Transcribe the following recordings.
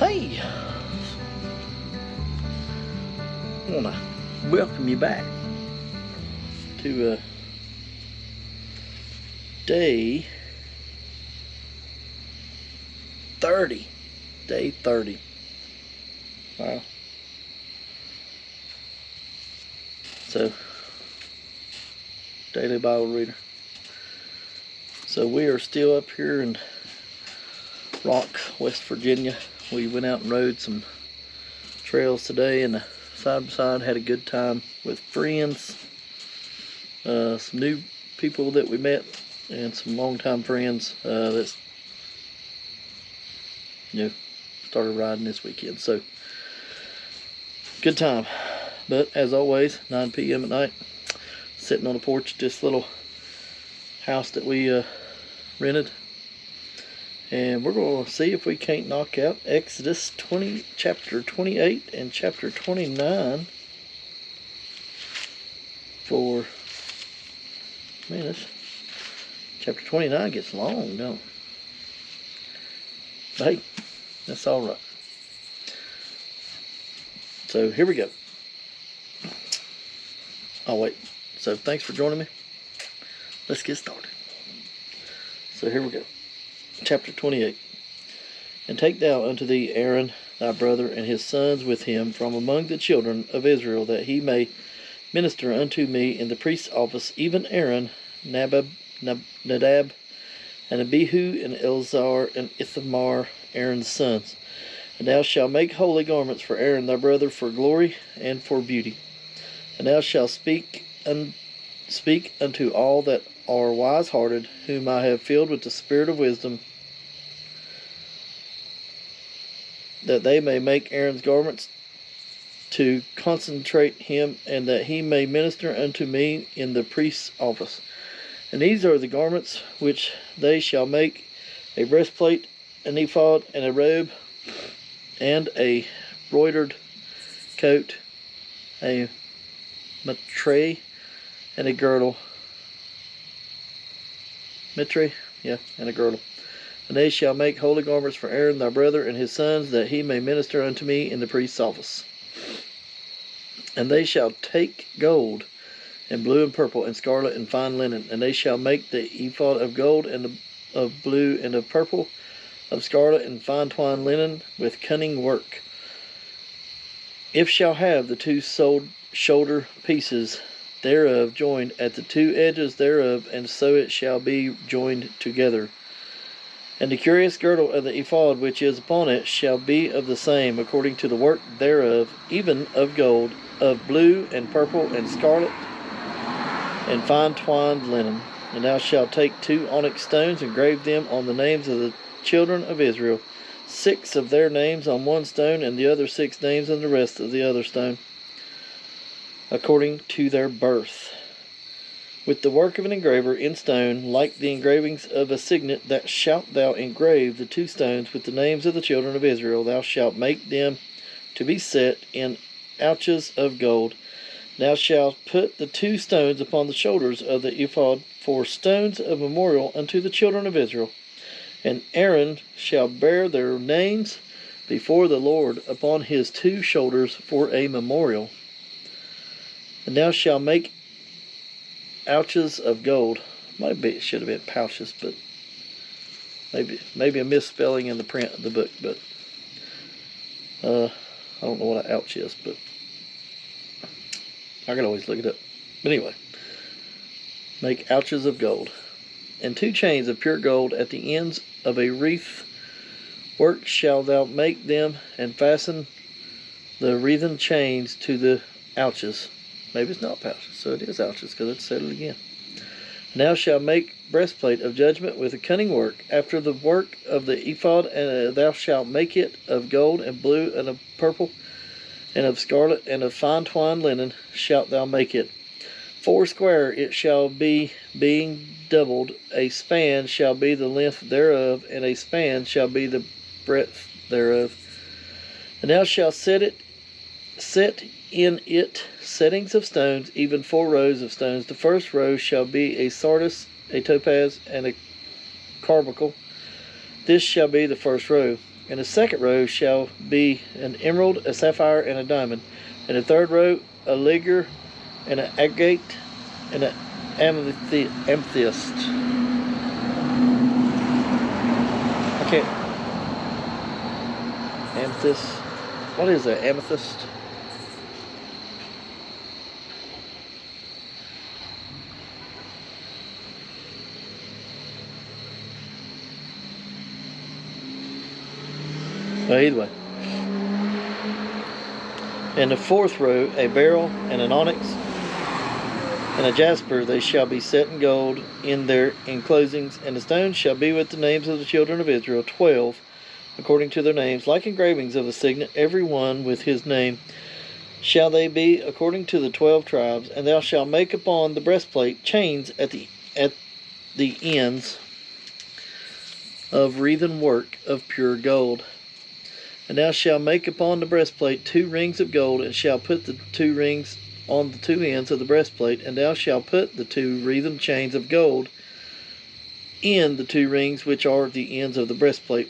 Hey, I want to welcome you back to day 30. Day 30. Wow. So, daily Bible reader. So we are still up here in Rock, West Virginia. We went out and rode some trails today and side by side, had a good time with friends, some new people that we met, and some longtime friends that's started riding this weekend. So good time. But as always, 9 p.m. at night, sitting on the porch of this little house that we rented. And we're going to see if we can't knock out Exodus chapter 28 and chapter 29 for, man, this chapter 29 gets long, don't it? But hey, that's all right. So here we go. Oh wait, so thanks for joining me. Let's get started. So here we go. Chapter 28. And take thou unto thee Aaron thy brother and his sons with him from among the children of Israel, that he may minister unto me in the priest's office, even Aaron, Nadab, and Abihu, and Eleazar, and Ithamar, Aaron's sons. And thou shalt make holy garments for Aaron thy brother, for glory and for beauty. And thou shalt speak unto all that are wise-hearted, whom I have filled with the spirit of wisdom, that they may make Aaron's garments to concentrate him, and that he may minister unto me in the priest's office. And these are the garments which they shall make: a breastplate, an ephod, and a robe, and a broidered coat, a mitre, and a girdle. Mitre, and a girdle. And they shall make holy garments for Aaron thy brother and his sons, that he may minister unto me in the priest's office. And they shall take gold, and blue, and purple, and scarlet, and fine linen. And they shall make the ephod of gold, and of blue, and of purple, of scarlet, and fine twined linen, with cunning work. If shall have the two shoulder pieces thereof joined at the two edges thereof, and so it shall be joined together. And the curious girdle of the ephod which is upon it shall be of the same, according to the work thereof, even of gold, of blue, and purple, and scarlet, and fine twined linen. And thou shalt take 2 onyx stones, and grave them on the names of the children of Israel, 6 of their names on one stone, and the other 6 names on the rest of the other stone, according to their birth. With the work of an engraver in stone, like the engravings of a signet, that shalt thou engrave the 2 stones with the names of the children of Israel. Thou shalt make them to be set in ouches of gold. Thou shalt put the 2 stones upon the shoulders of the ephod for stones of memorial unto the children of Israel. And Aaron shall bear their names before the Lord upon his 2 shoulders for a memorial. And thou shalt make ouches of gold. Maybe it should have been pouches, but maybe a misspelling in the print of the book. But I don't know what an ouch is, but I can always look it up. But anyway, make ouches of gold, and 2 chains of pure gold at the ends of a wreath work shalt thou make them, and fasten the wreathen chains to the ouches. Maybe it's not pouches, so it is ouches, because it said it again. And thou shalt make breastplate of judgment with a cunning work, after the work of the ephod, and thou shalt make it of gold, and blue, and of purple, and of scarlet, and of fine twined linen shalt thou make it. 4 square it shall be, being doubled. A span shall be the length thereof, and a span shall be the breadth thereof. And thou shalt set in it settings of stones, even 4 rows of stones. The first row shall be a sardius, a topaz, and a carbuncle. This shall be the first row. And the second row shall be an emerald, a sapphire, and a diamond. And the third row a ligure, and an agate, and an amethyst. I can't. Amethyst. What is that? Amethyst? Well, either way. In the fourth row, a beryl and an onyx and a jasper, they shall be set in gold in their enclosings, and the stones shall be with the names of the children of Israel, 12, according to their names, like engravings of a signet, every one with his name. Shall they be according to the 12 tribes, and thou shalt make upon the breastplate chains at the ends of wreathen work of pure gold. And thou shalt make upon the breastplate 2 rings of gold, and shalt put the 2 rings on the 2 ends of the breastplate, and thou shalt put the 2 wreathen chains of gold in the 2 rings which are the ends of the breastplate.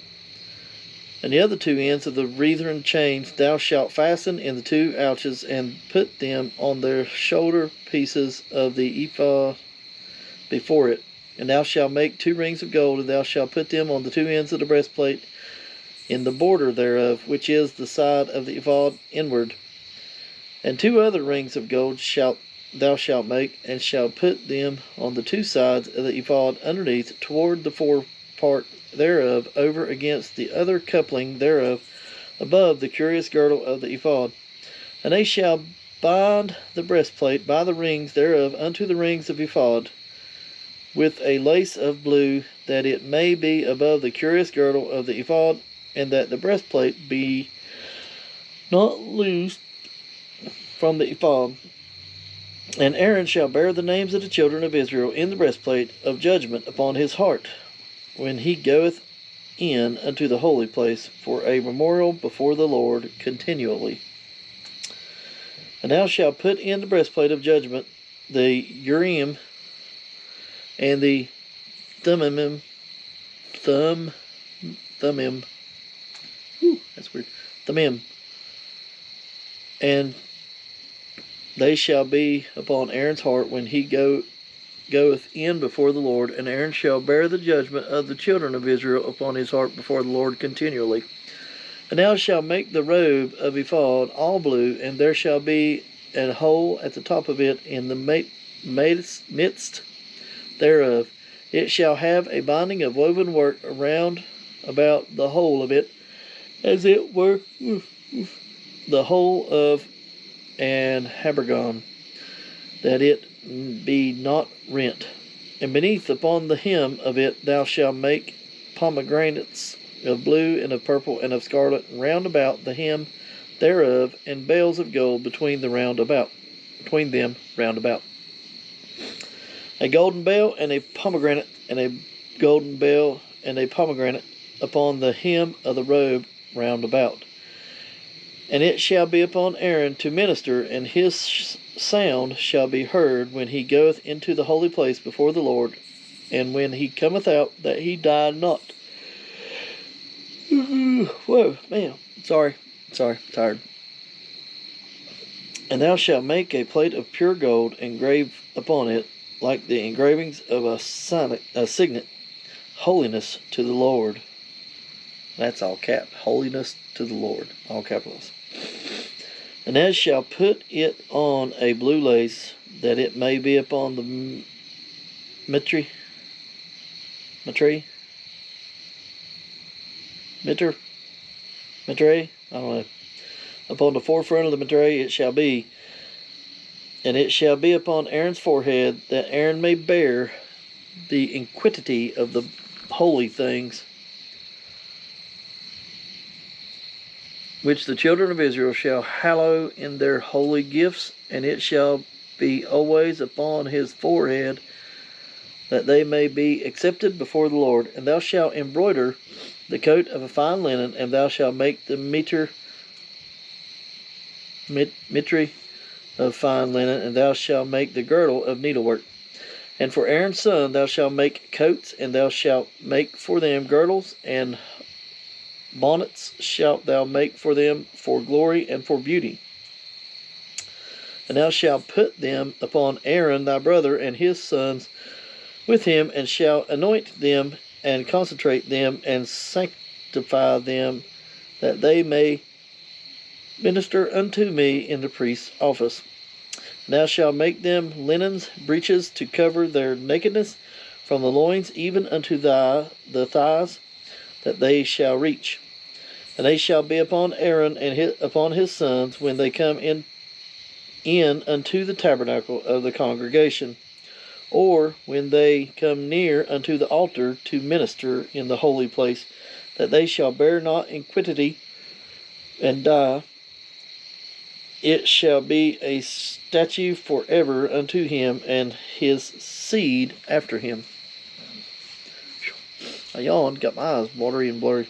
And the other 2 ends of the wreathen chains thou shalt fasten in the 2 ouches, and put them on their shoulder pieces of the ephod before it. And thou shalt make 2 rings of gold, and thou shalt put them on the 2 ends of the breastplate, in the border thereof, which is the side of the ephod inward. And 2 other rings of gold thou shalt make, and shalt put them on the 2 sides of the ephod underneath, toward the fore part thereof, over against the other coupling thereof, above the curious girdle of the ephod. And they shall bind the breastplate by the rings thereof unto the rings of ephod, with a lace of blue, that it may be above the curious girdle of the ephod, and that the breastplate be not loosed from the ephod. And Aaron shall bear the names of the children of Israel in the breastplate of judgment upon his heart, when he goeth in unto the holy place, for a memorial before the Lord continually. And thou shalt put in the breastplate of judgment the Urim and the Thummim. That's weird. Thummim. And they shall be upon Aaron's heart when he goeth in before the Lord, and Aaron shall bear the judgment of the children of Israel upon his heart before the Lord continually. And thou shalt make the robe of ephod all blue, and there shall be a hole at the top of it in the midst thereof. It shall have a binding of woven work around about the whole of it, as it were the whole of an habergeon, that it be not rent. And beneath upon the hem of it thou shalt make pomegranates of blue and of purple and of scarlet round about the hem thereof, and bells of gold between them round about. A golden bell and a pomegranate, and a golden bell and a pomegranate upon the hem of the robe round about. And it shall be upon Aaron to minister, and his sound shall be heard when he goeth into the holy place before the Lord, and when he cometh out, that he die not. Whoa, man. Sorry, tired. And thou shalt make a plate of pure gold, engrave upon it, like the engravings of a signet, holiness to the Lord. That's all cap. Holiness to the Lord. All capitals. And thou shalt put it on a blue lace, that it may be upon the mitre. I don't know. Upon the forefront of the mitre it shall be, and it shall be upon Aaron's forehead, that Aaron may bear the iniquity of the holy things, which the children of Israel shall hallow in their holy gifts, and it shall be always upon his forehead, that they may be accepted before the Lord. And thou shalt embroider the coat of a fine linen, and thou shalt make the mitre of fine linen, and thou shalt make the girdle of needlework. And for Aaron's son thou shalt make coats, and thou shalt make for them girdles, and bonnets shalt thou make for them for glory and for beauty. And thou shalt put them upon Aaron thy brother and his sons with him, and shalt anoint them, and consecrate them, and sanctify them, that they may minister unto me in the priest's office. And thou shalt make them linens, breeches to cover their nakedness, from the loins even unto the thighs, that they shall reach. And they shall be upon Aaron and upon his sons when they come in unto the tabernacle of the congregation, or when they come near unto the altar to minister in the holy place, that they shall bear not iniquity and die. It shall be a statute forever unto him and his seed after him. I yawned, got my eyes watery and blurry.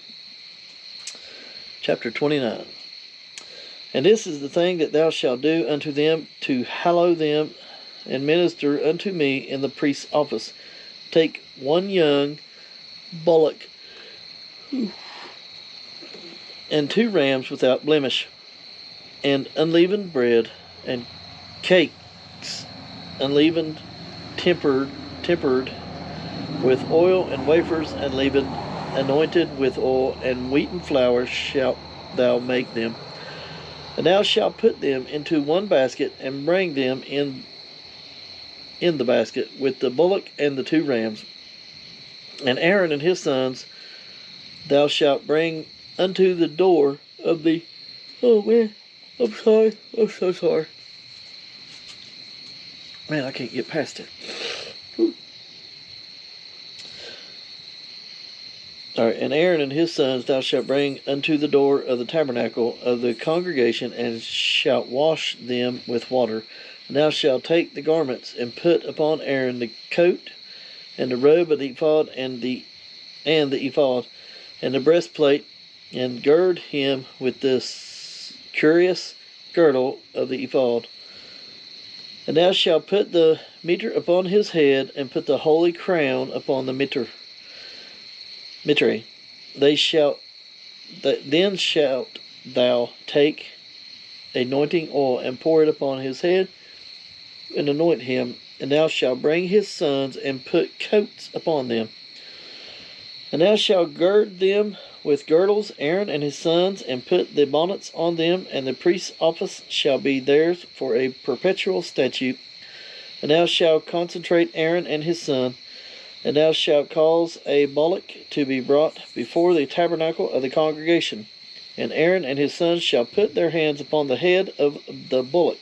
Chapter 29. And this is the thing that thou shalt do unto them, to hallow them and minister unto me in the priest's office. Take one young bullock and 2 rams without blemish, and unleavened bread, and cakes unleavened, tempered with oil, and wafers unleavened, anointed with oil, and wheaten flour shalt thou make them. And thou shalt put them into one basket, and bring them in the basket with the bullock and the 2 rams. And Aaron and his sons thou shalt bring unto the door of the... Oh man, I'm sorry. I'm so sorry. Man, I can't get past it. Alright, and Aaron and his sons thou shalt bring unto the door of the tabernacle of the congregation, and shalt wash them with water. And thou shalt take the garments, and put upon Aaron the coat, and the robe of the ephod, and the ephod, and the breastplate, and gird him with the curious girdle of the ephod. And thou shalt put the mitre upon his head, and put the holy crown upon the mitre. Then shalt thou take anointing oil, and pour it upon his head, and anoint him. And thou shalt bring his sons, and put coats upon them. And thou shalt gird them with girdles, Aaron and his sons, and put the bonnets on them, and the priest's office shall be theirs for a perpetual statute. And thou shalt consecrate Aaron and his son. And thou shalt cause a bullock to be brought before the tabernacle of the congregation. And Aaron and his sons shall put their hands upon the head of the bullock.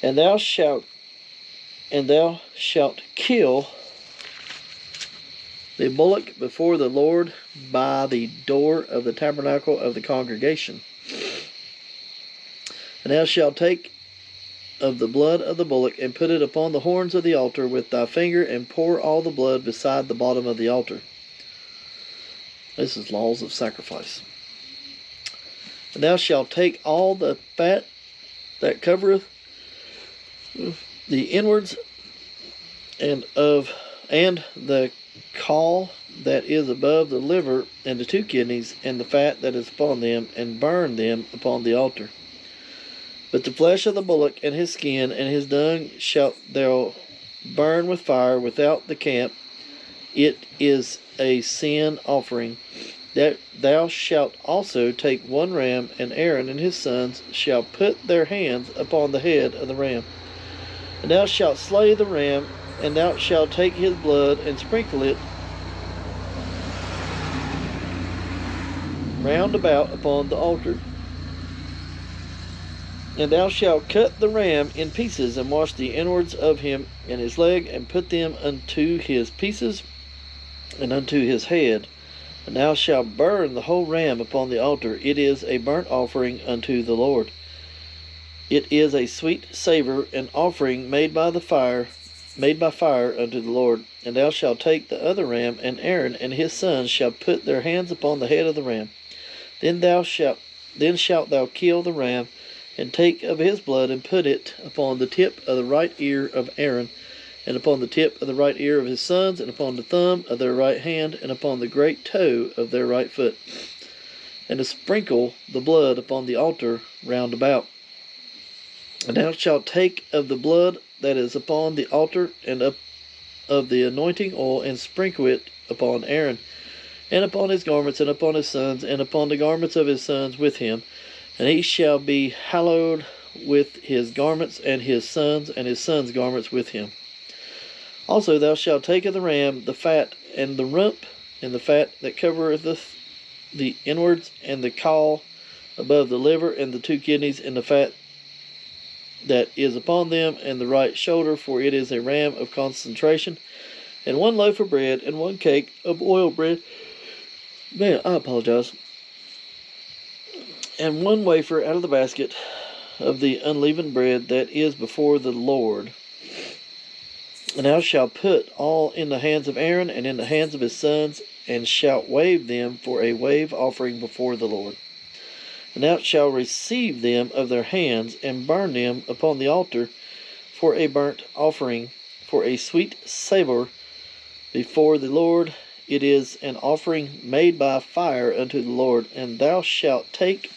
And thou shalt kill the bullock before the Lord by the door of the tabernacle of the congregation. And thou shalt take of the blood of the bullock, and put it upon the horns of the altar with thy finger, and pour all the blood beside the bottom of the altar. This is laws of sacrifice. And thou shalt take all the fat that covereth the inwards, and the caul that is above the liver, and the 2 kidneys, and the fat that is upon them, and burn them upon the altar. But the flesh of the bullock, and his skin, and his dung shalt thou burn with fire without the camp. It is a sin offering. That thou shalt also take 1 ram, and Aaron and his sons shall put their hands upon the head of the ram. And thou shalt slay the ram, and thou shalt take his blood, and sprinkle it round about upon the altar. And thou shalt cut the ram in pieces, and wash the inwards of him and his leg, and put them unto his pieces, and unto his head. And thou shalt burn the whole ram upon the altar. It is a burnt offering unto the Lord. It is a sweet savour, an offering made by fire unto the Lord. And thou shalt take the other ram, and Aaron and his sons shall put their hands upon the head of the ram. Then shalt thou kill the ram, and take of his blood, and put it upon the tip of the right ear of Aaron, and upon the tip of the right ear of his sons, and upon the thumb of their right hand, and upon the great toe of their right foot. and to sprinkle the blood upon the altar round about. And thou shalt take of the blood that is upon the altar and of the anointing oil, and sprinkle it upon Aaron, and upon his garments, and upon his sons, and upon the garments of his sons with him. And he shall be hallowed with his garments, and his sons' garments with him. Also thou shalt take of the ram the fat, and the rump, and the fat that covereth the inwards, and the caul above the liver, and the 2 kidneys, and the fat that is upon them, and the right shoulder, for it is a ram of consecration, and 1 loaf of bread, and 1 cake of oiled bread. Man, I apologize. And 1 wafer out of the basket of the unleavened bread that is before the Lord. And thou shalt put all in the hands of Aaron, and in the hands of his sons, and shalt wave them for a wave offering before the Lord. And thou shalt receive them of their hands, and burn them upon the altar for a burnt offering, for a sweet savour before the Lord. It is an offering made by fire unto the Lord. And thou shalt take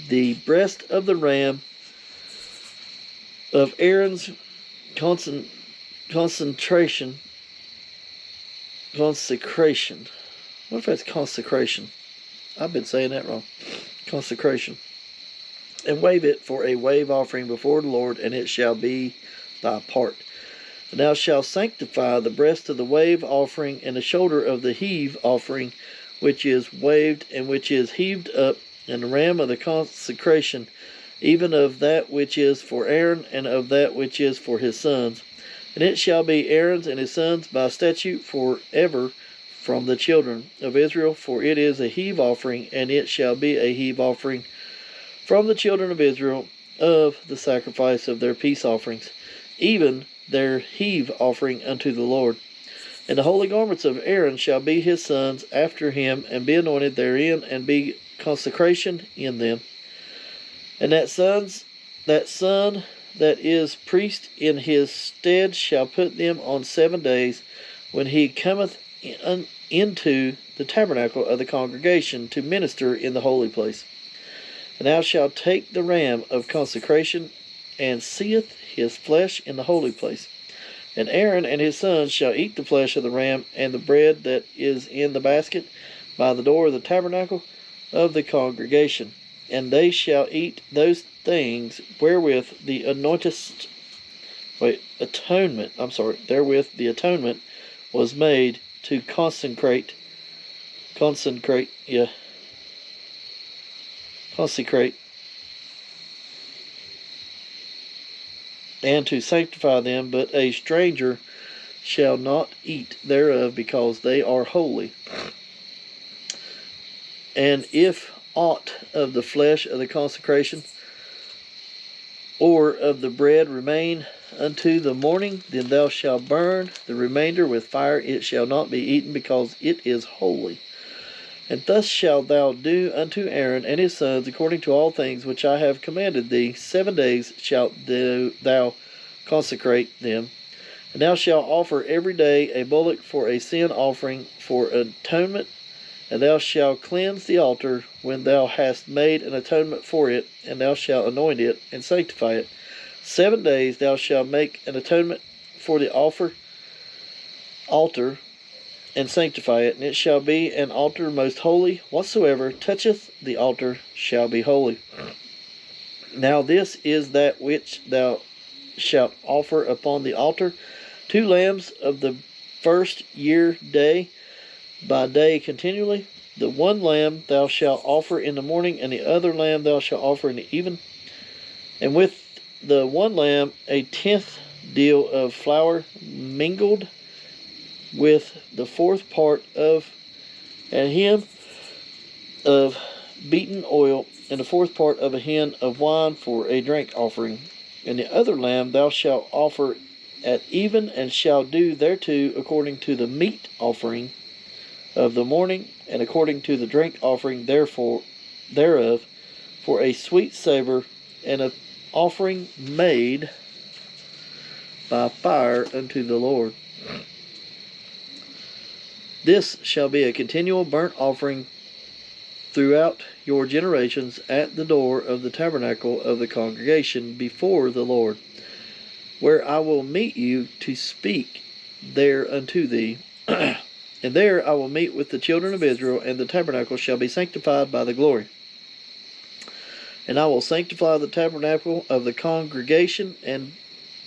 the breast of the ram of Aaron's consecration. What if that's consecration? I've been saying that wrong. Consecration. And wave it for a wave offering before the Lord, and it shall be thy part. And thou shalt sanctify the breast of the wave offering, and the shoulder of the heave offering, which is waved and which is heaved up, and the ram of the consecration, even of that which is for Aaron, and of that which is for his sons. And it shall be Aaron's and his sons by statute forever from the children of Israel, for it is a heave offering, and it shall be a heave offering from the children of Israel of the sacrifice of their peace offerings, even their heave offering unto the Lord. And the holy garments of Aaron shall be his sons after him, and be anointed therein, and be consecration in them. And that son that is priest in his stead shall put them on 7 days, when he cometh into the tabernacle of the congregation to minister in the holy place. And thou shalt take the ram of consecration, and seeth his flesh in the holy place. And Aaron and his sons shall eat the flesh of the ram, and the bread that is in the basket by the door of the tabernacle of the congregation. And they shall eat those things wherewith the therewith the atonement was made to consecrate, and to sanctify them, but a stranger shall not eat thereof, because they are holy. And if aught of the flesh of the consecration or of the bread remain unto the morning, then thou shalt burn the remainder with fire. It shall not be eaten, because it is holy. And thus shalt thou do unto Aaron and his sons, according to all things which I have commanded thee. 7 days shalt thou consecrate them. And thou shalt offer every day a bullock for a sin offering for atonement. And thou shalt cleanse the altar when thou hast made an atonement for it, and thou shalt anoint it and sanctify it. 7 days thou shalt make an atonement for the altar, and sanctify it, and it shall be an altar most holy. Whatsoever toucheth the altar shall be holy. Now this is that which thou shalt offer upon the altar: 2 lambs of the first year, day by day continually. The 1 lamb thou shalt offer in the morning, and the other lamb thou shalt offer in the even. And with the 1 lamb a 10th deal of flour mingled with the 4th part of an hin of beaten oil, and the 4th part of a hin of wine for a drink offering. And the other lamb thou shalt offer at even, and shalt do thereto according to the meat offering of the morning, and according to the drink offering thereof, for a sweet savour, and an offering made by fire unto the Lord. This shall be a continual burnt offering throughout your generations at the door of the tabernacle of the congregation before the Lord, where I will meet you to speak there unto thee. And there I will meet with the children of Israel, and the tabernacle shall be sanctified by the glory. And I will sanctify the tabernacle of the congregation and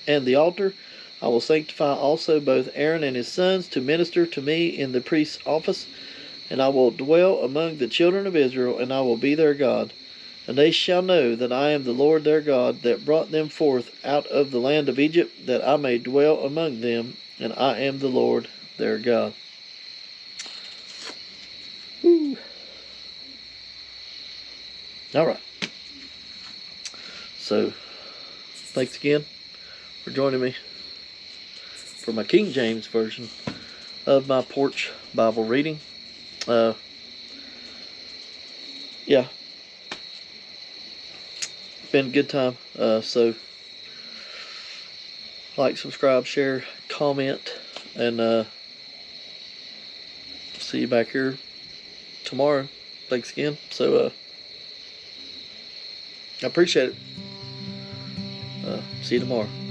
the altar. I will sanctify also both Aaron and his sons to minister to me in the priest's office. And I will dwell among the children of Israel, and I will be their God. And they shall know that I am the Lord their God, that brought them forth out of the land of Egypt, that I may dwell among them, and I am the Lord their God. Woo. All right. So, thanks again for joining me for my King James version of my Porch Bible Reading. Yeah, been a good time. So, like, subscribe, share, comment, and see you back here tomorrow. Thanks again. So, I appreciate it. See you tomorrow.